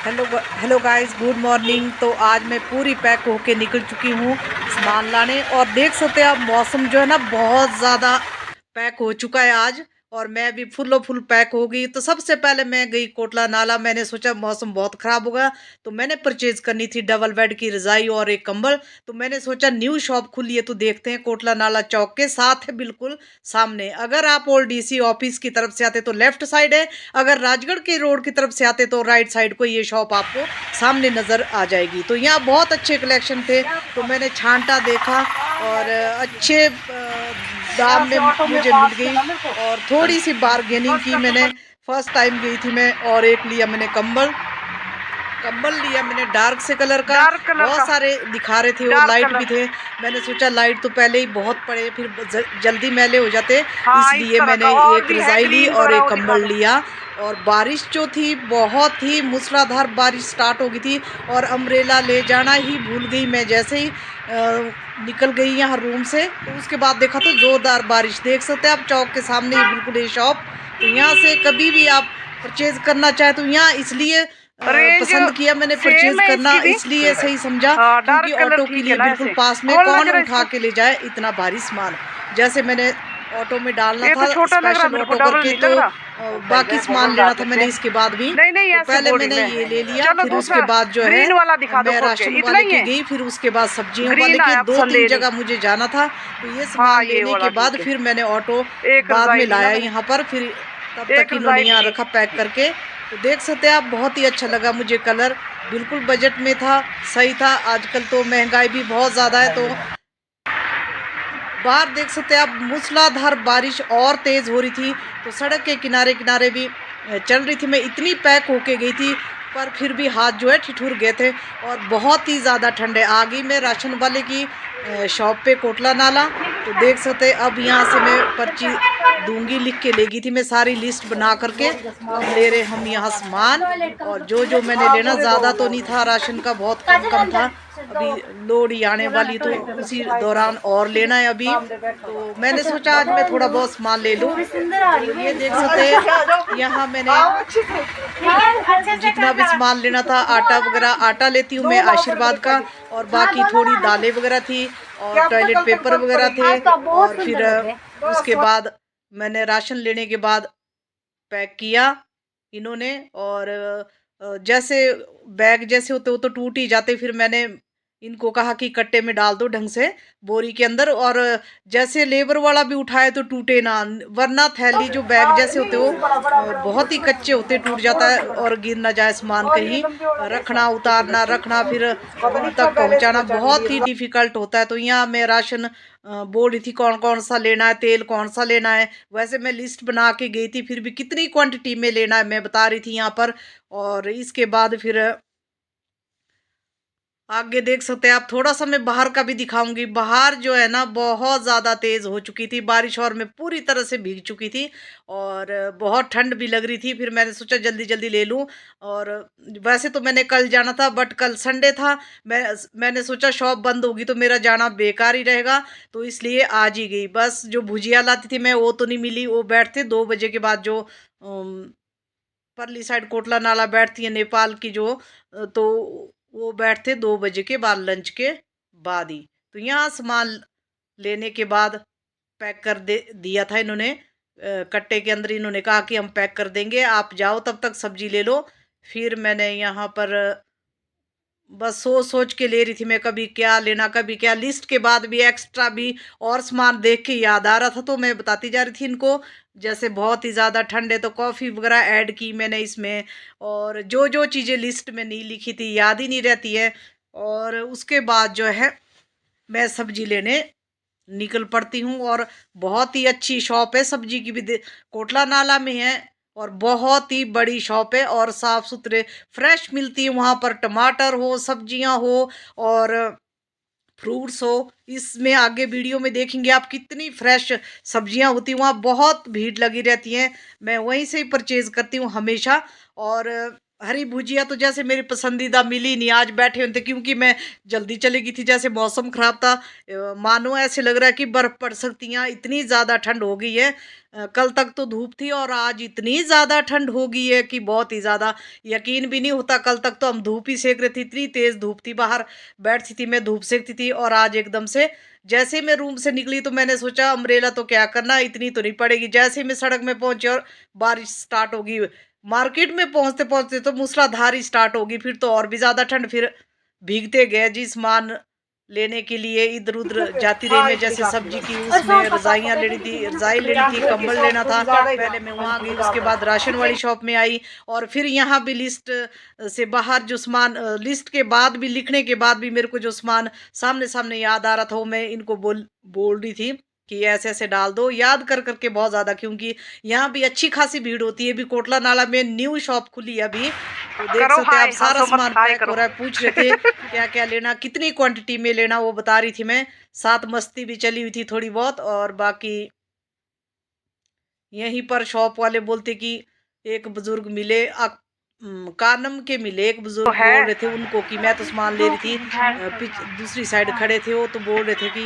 Hello guys, good morning. तो आज मैं पूरी पैक होके निकल चुकी हूँ सामान लाने। और देख सकते हैं आप, मौसम जो है ना बहुत ज़्यादा पैक हो चुका है आज। और मैं भी फुल पैक हो गई। तो सबसे पहले मैं गई कोटला नाला। मैंने सोचा मौसम बहुत ख़राब होगा, तो मैंने परचेज करनी थी डबल बेड की रज़ाई और एक कंबल। तो मैंने सोचा न्यू शॉप खुली है, तो देखते हैं। कोटला नाला चौक के साथ है, बिल्कुल सामने। अगर आप ओल्ड डीसी ऑफिस की तरफ से आते तो लेफ्ट साइड है, अगर राजगढ़ के रोड की तरफ से आते तो राइट साइड को ये शॉप आपको सामने नज़र आ जाएगी। तो यहाँ बहुत अच्छे कलेक्शन थे, तो मैंने छांटा देखा और अच्छे दाम में मुझे मिल गई। और थोड़ी सी बार्गेनिंग की मैंने। फर्स्ट टाइम गई थी मैं। और एक लिया मैंने कंबल। कंबल लिया मैंने डार्क से कलर का। डार्क कलर बहुत का सारे दिखा रहे थे, और डार्क लाइट भी कलर। थे। मैंने सोचा लाइट तो पहले ही बहुत पड़े, फिर जल्दी मैले हो जाते, हाँ, इस इसलिए तरह का मैंने और एक भी है रजाई ली ग्रीन और वगैरह, एक वो दिखा कंबल दो। लिया। और बारिश जो थी, बहुत ही मूसलाधार बारिश स्टार्ट हो गई थी। और अम्ब्रेला ले जाना ही भूल गई मैं। जैसे ही निकल गई यहाँ रूम से, तो उसके बाद देखा तो जोरदार बारिश। देख सकते हैं आप, चौक के सामने ही बिल्कुल ये शॉप। तो यहाँ से कभी भी आप परचेज करना चाहे तो यहाँ इसलिए रेंज पसंद किया मैंने सेम परचेज है करना, इसकी भी। इसलिए सही समझा। हाँ, क्योंकि डार्क कलर ऑटो के ठीक है लिए ना। बिल्कुल ऐसे पास में खोलना कौन जरा उठा इसको। के ले जाए इतना भारी सामान। जैसे मैंने ऑटो में डालना ये तो था, छोटा लग रहा स्पेशल मेरे को, ऑटो डबल करके, नहीं तो लग रहा। बाकी सामान लेना था मैंने इसके बाद भी। नहीं नहीं, तो ऐसे पहले बॉडी मैंने में। ये ले लिया, चलो फिर उसके दूसरा बाद जो है ग्रीन वाला दिखा दो मैं खोल के। राशन इतना वाले ही के है। गई, फिर उसके बाद सब्जियों वाले ग्रीन के। है दो ऑप्शन तीन लेनी। जगह मुझे जाना था, तो ये हाँ, सामान ये लेने वाला के बाद ठीक है। फिर मैंने ऑटो एक बाद रजाई में ली ना लाया मैंने। यहाँ पर। फिर तब तक एक इन्होंने रजाई यहाँ ली। रखा पैक करके। तो देख सकते हैं आप, बहुत ही अच्छा लगा मुझे कलर। बिल्कुल बजट में था, सही था। आजकल तो महंगाई भी बहुत ज़्यादा है, तो बाहर देख सकते हैं आप, मूसलाधार बारिश और तेज हो रही थी। तो सड़क के किनारे किनारे भी चल रही थी मैं। इतनी पैक होके गई थी, पर फिर भी हाथ जो है ठिठुर गए थे। और बहुत ही ज़्यादा ठंड है। आ गई मैं राशन वाले की शॉप पे, कोटला नाला। तो देख सकते हैं, अब यहाँ से मैं पर्ची दूंगी, लिख के ले गई थी मैं सारी लिस्ट बना करके। तो अब ले रहे हम यहाँ सामान। और जो जो मैंने लेना, ज़्यादा तो नहीं था राशन का, बहुत कम कम था। अभी लोड ही आने वाली, तो उसी दौरान और लेना है अभी। तो मैंने सोचा आज मैं थोड़ा बहुत सामान ले लूं। तो ये देख सकते हैं, यहाँ मैंने जितना भी सामान लेना था, आटा वगैरह, आटा लेती हूँ मैं आशीर्वाद का। और बाकी थोड़ी दालें वगैरह थी, और टॉयलेट पेपर वगैरह थे। और फिर उसके बाद मैंने राशन लेने के बाद पैक किया इन्होंने। और जैसे बैग जैसे होते वो तो टूट ही जाते, फिर मैंने इनको कहा कि कट्टे में डाल दो ढंग से, बोरी के अंदर। और जैसे लेबर वाला भी उठाए तो टूटे ना, वरना थैली जो बैग जैसे होते वो बहुत ही कच्चे होते, टूट जाता है और गिर ना जाए सामान कहीं। रखना, उतारना, रखना, फिर रूम तक पहुंचाना बहुत ही डिफिकल्ट होता है। तो यहाँ मैं राशन बोल रही थी कौन कौन सा लेना है, तेल कौन सा लेना है। वैसे मैं लिस्ट बना के गई थी, फिर भी कितनी क्वांटिटी में लेना है मैं बता रही थी यहाँ पर। और इसके बाद फिर आगे देख सकते हैं आप, थोड़ा सा मैं बाहर का भी दिखाऊंगी। बाहर जो है ना बहुत ज़्यादा तेज़ हो चुकी थी बारिश, और मैं पूरी तरह से भीग चुकी थी। और बहुत ठंड भी लग रही थी। फिर मैंने सोचा जल्दी जल्दी ले लूं। और वैसे तो मैंने कल जाना था, बट कल संडे था। मैंने सोचा शॉप बंद होगी तो मेरा जाना बेकार ही रहेगा, तो इसलिए आज ही गई। बस जो भुजिया लाती थी मैं, वो तो नहीं मिली। वो बैठते 2 बजे के बाद, जो परली साइड कोटला नाला बैठती है नेपाल की, जो तो वो बैठते 2 बजे के बाद, लंच के बाद ही। तो यहाँ सामान लेने के बाद पैक कर दे दिया था इन्होंने। कट्टे के अंदर इन्होंने कहा कि हम पैक कर देंगे, आप जाओ तब तक सब्जी ले लो। फिर मैंने यहाँ पर बस सोच सोच के ले रही थी मैं, कभी क्या लेना कभी क्या। लिस्ट के बाद भी एक्स्ट्रा भी और सामान देख के याद आ रहा था, तो मैं बताती जा रही थी इनको। जैसे बहुत ही ज़्यादा ठंड है, तो कॉफ़ी वगैरह ऐड की मैंने इसमें। और जो जो चीज़ें लिस्ट में नहीं लिखी थी, याद ही नहीं रहती है। और उसके बाद जो है मैं सब्जी लेने निकल पड़ती हूँ। और बहुत ही अच्छी शॉप है सब्जी की भी, कोटला नाला में है। और बहुत ही बड़ी शॉप है, और साफ सुथरे फ्रेश मिलती है वहाँ पर। टमाटर हो, सब्जियाँ हो, और फ्रूट्स हो। इसमें आगे वीडियो में देखेंगे आप, कितनी फ्रेश सब्जियां होती हैं वहाँ। बहुत भीड़ लगी रहती है, मैं वहीं से ही परचेज करती हूँ हमेशा। और हरी भुजिया तो जैसे मेरी पसंदीदा मिली नहीं, आज बैठे हुए थे क्योंकि मैं जल्दी चली गई थी, जैसे मौसम खराब था। मानो ऐसे लग रहा है कि बर्फ पड़ सकती है, इतनी ज़्यादा ठंड हो गई है। कल तक तो धूप थी और आज इतनी ज़्यादा ठंड हो गई है कि बहुत ही ज़्यादा यकीन भी नहीं होता। कल तक तो हम धूप ही सेक रहे थे, इतनी तेज़ धूप थी, बाहर बैठती थी मैं धूप सेकती थी, और आज एकदम से जैसे ही मैं रूम से निकली तो मैंने सोचा अम्ब्रेला तो क्या करना, इतनी तो नहीं पड़ेगी। जैसे ही मैं सड़क में पहुंची और बारिश स्टार्ट होगी, मार्केट में पहुंचते पहुंचते तो मूसलाधार ही स्टार्ट होगी, फिर तो और भी ज्यादा ठंड। फिर भीगते गए जी सामान लेने के लिए, इधर उधर जाती रही मैं। जैसे सब्जी की उसमें रजाइयाँ लेनी थी, रजाई लेनी थी, कंबल लेना था, पहले मैं वहाँ गई, उसके बाद राशन वाली शॉप में आई। और फिर यहाँ भी लिस्ट से बाहर जो सामान, लिस्ट के बाद भी, लिखने के बाद भी मेरे को जो सामान सामने सामने याद आ रहा था वो मैं इनको बोल बोल रही थी कि ऐसे ऐसे डाल दो, याद कर करके बहुत ज़्यादा, क्योंकि यहाँ भी अच्छी खासी भीड़ होती है। अभी कोटला नाला में न्यू शॉप खुली है अभी, तो देख सकते हैं आप, सारा सामान पैक हो रहा है। पूछ रहे थे क्या क्या लेना, कितनी क्वांटिटी में लेना, वो बता रही थी मैं। साथ मस्ती भी चली हुई थी थोड़ी बहुत। और बाकी यहीं पर शॉप वाले बोलते कि एक बुजुर्ग मिले, कानम के मिले एक बुजुर्ग, बोल रहे थे उनको कि मैं तो सामान ले रही थी, दूसरी साइड खड़े थे वो, तो बोल रहे थे कि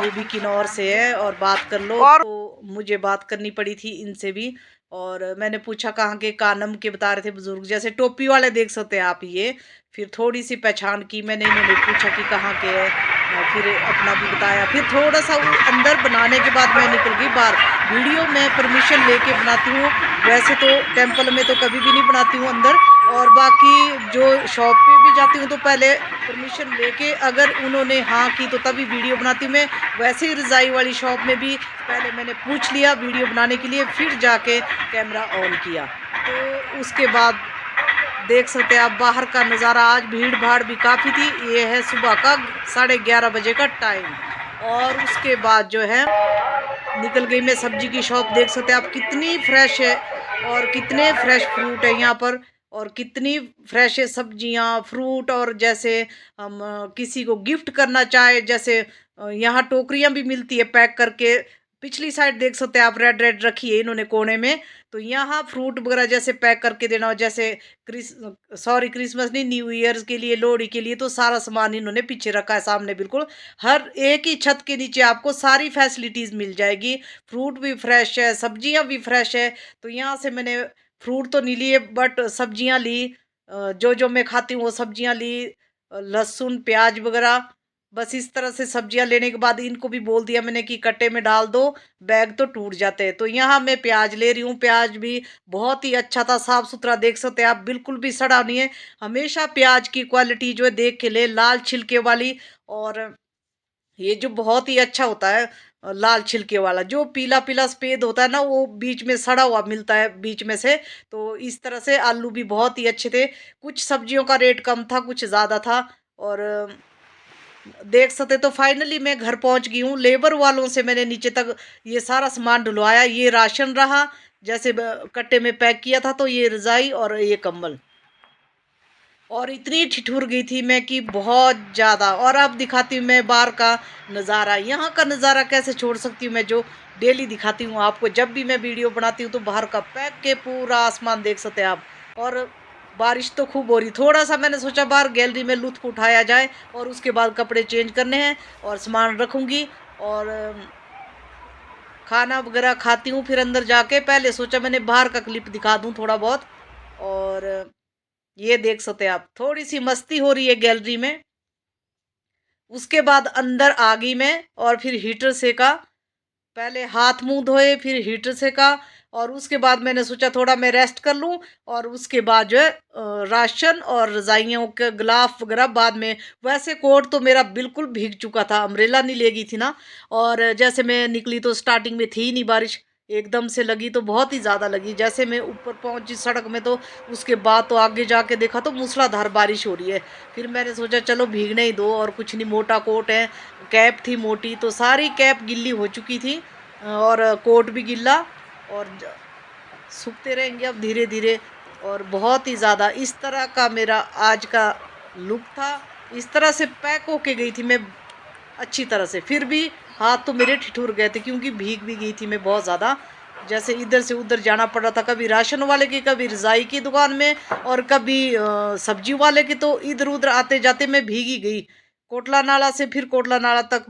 ये भी किन्नौर से है और बात कर लो। तो मुझे बात करनी पड़ी थी इनसे भी। और मैंने पूछा कहाँ के, कानम के बता रहे थे बुजुर्ग, जैसे टोपी वाले देख सकते हैं आप ये। फिर थोड़ी सी पहचान की मैंने, इन्होंने पूछा कि कहाँ के है, फिर अपना भी बताया। फिर थोड़ा सा वो अंदर बनाने के बाद मैं निकल गई बाहर। वीडियो मैं परमिशन लेके बनाती हूँ, वैसे तो टेंपल में तो कभी भी नहीं बनाती हूँ अंदर। और बाकी जो शॉप पे भी जाती हूँ तो पहले परमिशन लेके, अगर उन्होंने हाँ की तो तभी वीडियो बनाती हूँ मैं। वैसे ही रज़ाई वाली शॉप में भी पहले मैंने पूछ लिया वीडियो बनाने के लिए, फिर जाके कैमरा ऑन किया। तो उसके बाद देख सकते हैं आप बाहर का नज़ारा। आज भीड़ भाड़ भी काफ़ी थी। ये है सुबह का 11:30 बजे का टाइम। और उसके बाद जो है निकल गई मैं सब्जी की शॉप। देख सकते हैं आप कितनी फ्रेश है और कितने फ्रेश फ्रूट है यहाँ पर, और कितनी फ्रेश है सब्जियाँ फ्रूट। और जैसे हम किसी को गिफ्ट करना चाहे, जैसे यहाँ टोकरियाँ भी मिलती है पैक करके। पिछली साइड देख सकते हैं आप, रेड रेड रखी है इन्होंने कोने में। तो यहाँ फ्रूट वगैरह जैसे पैक करके देना हो, जैसे क्रिसमस नहीं, न्यू ईयर्स के लिए, लोहड़ी के लिए, तो सारा सामान इन्होंने पीछे रखा है सामने। बिल्कुल हर एक ही छत के नीचे आपको सारी फैसिलिटीज़ मिल जाएगी। फ्रूट भी फ्रेश है, सब्जियां भी फ्रेश है। तो यहाँ से मैंने फ्रूट तो नहीं लिए बट सब्जियां ली, जो जो मैं खाती हूँ वो सब्जियां ली, लहसुन प्याज वगैरह। बस इस तरह से सब्जियां लेने के बाद इनको भी बोल दिया मैंने कि कट्टे में डाल दो, बैग तो टूट जाते हैं। तो यहाँ मैं प्याज ले रही हूँ, प्याज भी बहुत ही अच्छा था, साफ सुथरा, देख सकते हैं आप, बिल्कुल भी सड़ा नहीं है। हमेशा प्याज की क्वालिटी जो है देख के ले, लाल छिलके वाली। और ये जो बहुत ही अच्छा होता है, लाल छिलके वाला, जो पीला पीला सफेद होता है ना, वो बीच में सड़ा हुआ मिलता है बीच में से। तो इस तरह से आलू भी बहुत ही अच्छे थे। कुछ सब्जियों का रेट कम था, कुछ ज़्यादा था। और देख सकते, तो फाइनली मैं घर पहुंच गई हूँ। लेबर वालों से मैंने नीचे तक ये सारा सामान ढुलवाया। ये राशन रहा, जैसे कट्टे में पैक किया था, तो ये रजाई और ये कंबल। और इतनी ठिठुर गई थी मैं कि बहुत ज़्यादा। और अब दिखाती हूँ मैं बाहर का नज़ारा। यहाँ का नज़ारा कैसे छोड़ सकती हूँ मैं, जो डेली दिखाती हूँ आपको। जब भी मैं वीडियो बनाती हूँ तो बाहर का पैक के पूरा आसमान देख सकते हैं आप। और बारिश तो खूब हो रही। थोड़ा सा मैंने सोचा बाहर गैलरी में लुत्फ उठाया जाए, और उसके बाद कपड़े चेंज करने हैं और सामान रखूँगी। और खाना वगैरह खाती हूँ फिर अंदर जाके। पहले सोचा मैंने बाहर का क्लिप दिखा दूँ थोड़ा बहुत। और ये देख सकते हैं आप, थोड़ी सी मस्ती हो रही है गैलरी में। उसके बाद अंदर आ गई मैं और फिर हीटर सेका। पहले हाथ मुंह धोए, फिर हीटर सेका। और उसके बाद मैंने सोचा थोड़ा मैं रेस्ट कर लूं। और उसके बाद जो है राशन और रजाइयों के गिलाफ वगैरह बाद में। वैसे कोट तो मेरा बिल्कुल भीग चुका था, अम्ब्रेला नहीं ले गई थी ना। और जैसे मैं निकली तो स्टार्टिंग में थी नहीं बारिश, एकदम से लगी तो बहुत ही ज़्यादा लगी। जैसे मैं ऊपर पहुंची सड़क में तो उसके बाद तो आगे जाके देखा तो मूसलाधार बारिश हो रही है। फिर मैंने सोचा चलो भीगने ही दो, और कुछ नहीं, मोटा कोट है, कैप थी मोटी, तो सारी कैप गिल्ली हो चुकी थी और कोट भी गिल्ला। और सूखते रहेंगे अब धीरे धीरे। और बहुत ही ज़्यादा इस तरह का मेरा आज का लुक था। इस तरह से पैक होके गई थी मैं अच्छी तरह से। फिर भी हाथ तो मेरे ठिठुर गए थे क्योंकि भीग भी गई थी मैं बहुत ज़्यादा। जैसे इधर से उधर जाना पड़ रहा था, कभी राशन वाले की, कभी रजाई की दुकान में, और कभी सब्जी वाले की। तो इधर उधर आते जाते मैं भीगी गई। कोटला नाला से फिर कोटला नाला तक,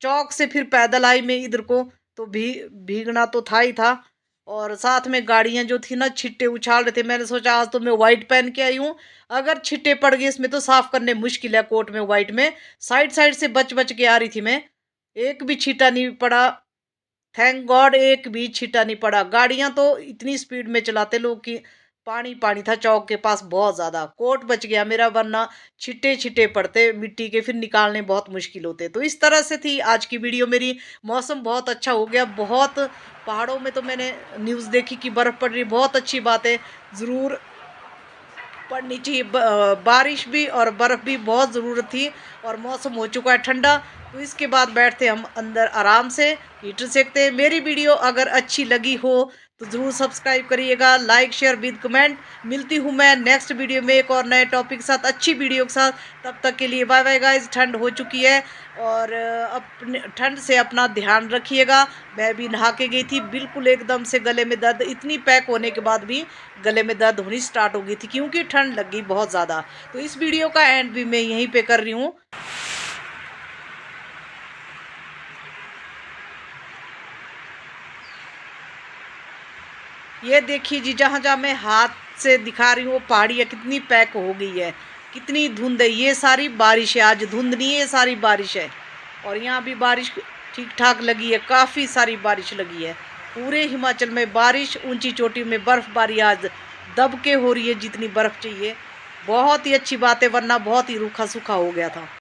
चौक से फिर पैदल आई मैं इधर को। तो भीगना तो था ही था। और साथ में गाड़ियां जो थी ना, छिट्टे उछाल रहे थे। मैंने सोचा आज तो मैं व्हाइट पहन के आई हूँ, अगर छिट्टे पड़ गए इसमें तो साफ करने मुश्किल है। कोट में व्हाइट में साइड साइड से बच बच के आ रही थी मैं, एक भी छींटा नहीं पड़ा। थैंक गॉड एक भी छींटा नहीं पड़ा। गाड़ियां तो इतनी स्पीड में चलाते लोग कि पानी पानी था चौक के पास बहुत ज्यादा। कोट बच गया मेरा, वरना छिट्टे छिट्टे पड़ते मिट्टी के, फिर निकालने बहुत मुश्किल होते। तो इस तरह से थी आज की वीडियो मेरी। मौसम बहुत अच्छा हो गया, बहुत पहाड़ों में तो मैंने न्यूज़ देखी कि बर्फ़ पड़ रही, बहुत अच्छी बात है, ज़रूर पड़नी चाहिए। बारिश भी और बर्फ़ भी बहुत ज़रूरत थी। और मौसम हो चुका है ठंडा, तो इसके बाद बैठते हम अंदर आराम से, हीटर सेकते हैं। मेरी वीडियो अगर अच्छी लगी हो तो ज़रूर सब्सक्राइब करिएगा, लाइक शेयर विद कमेंट। मिलती हूँ मैं नेक्स्ट वीडियो में एक और नए टॉपिक के साथ, अच्छी वीडियो के साथ। तब तक के लिए बाय बाय गाइस। ठंड हो चुकी है और अपने ठंड से अपना ध्यान रखिएगा। मैं भी नहा के गई थी, बिल्कुल एकदम से गले में दर्द, इतनी पैक होने के बाद भी गले में दर्द होनी स्टार्ट हो गई थी, क्योंकि ठंड लग गई बहुत ज़्यादा। तो इस वीडियो का एंड भी मैं यहीं पे कर रही हूँ। ये देखिए जी, जहाँ जहाँ मैं हाथ से दिखा रही हूँ वो पहाड़ियाँ कितनी पैक हो गई है, कितनी धुंध है। ये सारी बारिश है, आज धुंध नहीं है, ये सारी बारिश है। और यहाँ भी बारिश ठीक ठाक लगी है, काफ़ी सारी बारिश लगी है। पूरे हिमाचल में बारिश, ऊंची चोटी में बर्फबारी आज दब के हो रही है, जितनी बर्फ़ चाहिए। बहुत ही अच्छी बात है, वरना बहुत ही रूखा सूखा हो गया था।